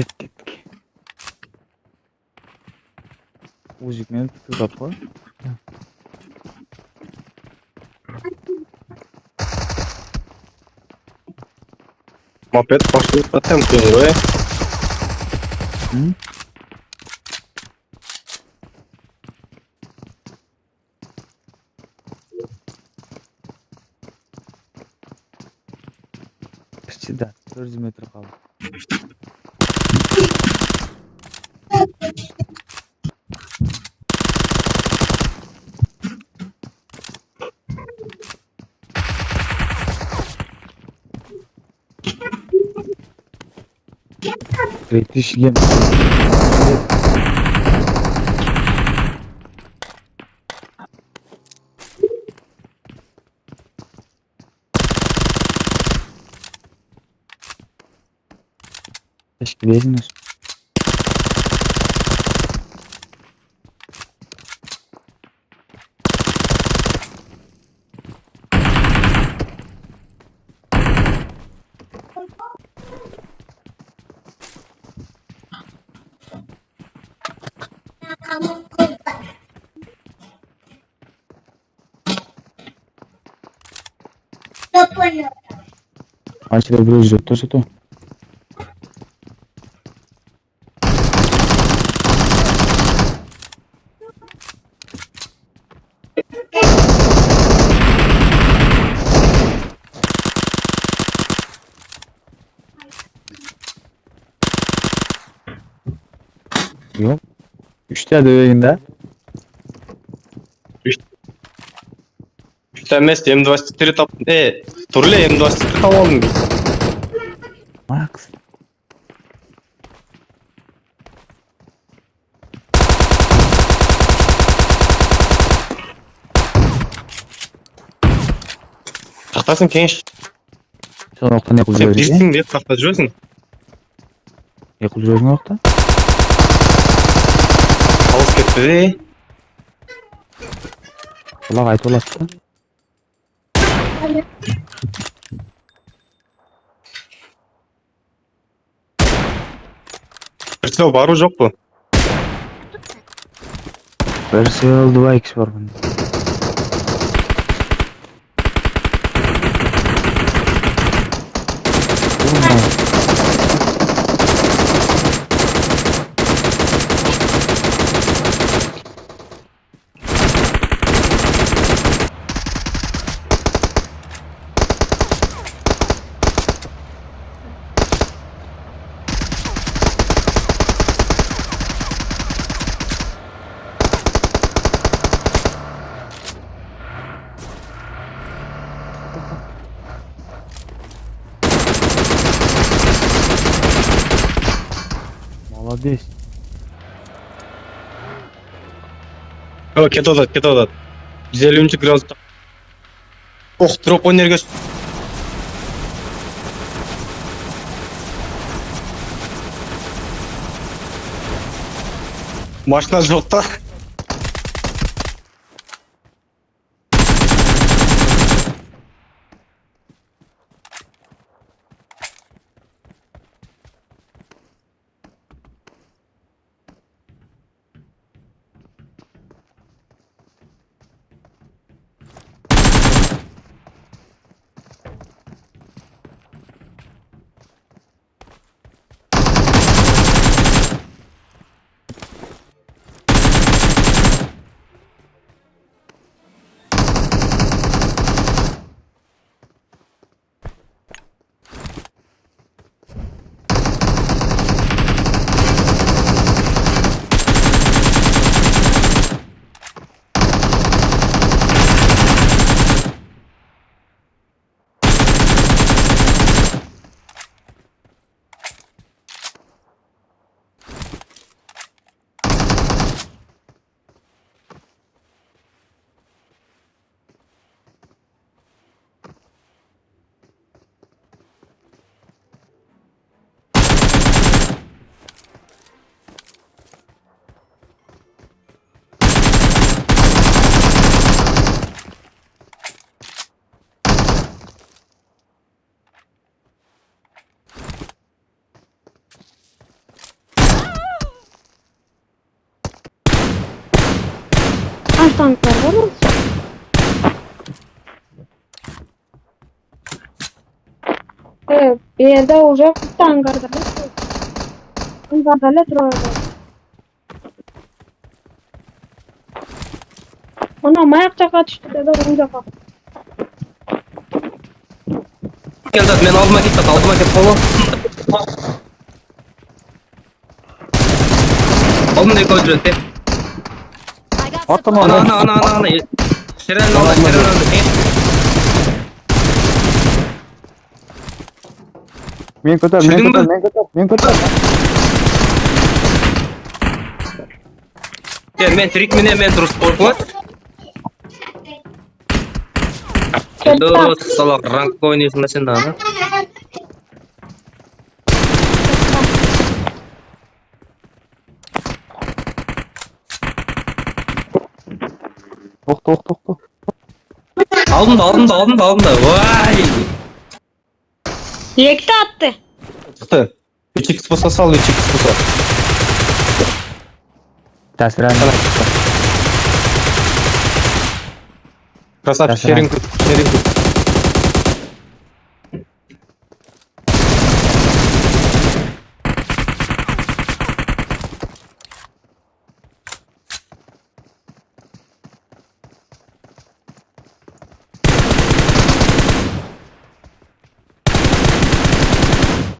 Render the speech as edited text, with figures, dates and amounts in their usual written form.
Kettik. Uzik meni tutulab qo'y. Moped boshlayıp atam ko'ngil. Hı? Ichida 400 metr qoldi. Teshigim. Teshik beriniz. Anchada bir o'zi tursa to. Yok. 3'te döveyinde. Üstemez M24 tap. Turle M24 tap aldım. Max. Taxtasın kenç. Sen orta ne Sen kılıyorsun? birsin diye taxta жүрөсүң. Ne kılıyorsun orta? Alып ketти. Kulak ayet olattı. Birisi barı жоқ bu. Birisi öldü, 2x var bunda. Молодец. Кетіп атат. 150 градус. Ох, дроп өнерге. Машина жоқ та. Bir yerde olacak. Bir hangarda. Hangarda letro. Ona mayak çaka düştü dedi. Oyuncak al. Gel zat men aldıma git zat aldıma git kolu. Oğlum ne koyduruyorsun sen? I got What the supplies. Ana. Şeren aldı. Men ko'tar, Tushundingmi? men ko'tar. Gel men trikmini men turib qo'rqma. Dur salak rank oynuyorsun da sen daha. To'xta. Aldım da. Vay. Yekte attı. Çıktı. 3x bulsa sal 3x bulsa. Ta'sir Красавчик, Красавчик. шеринг.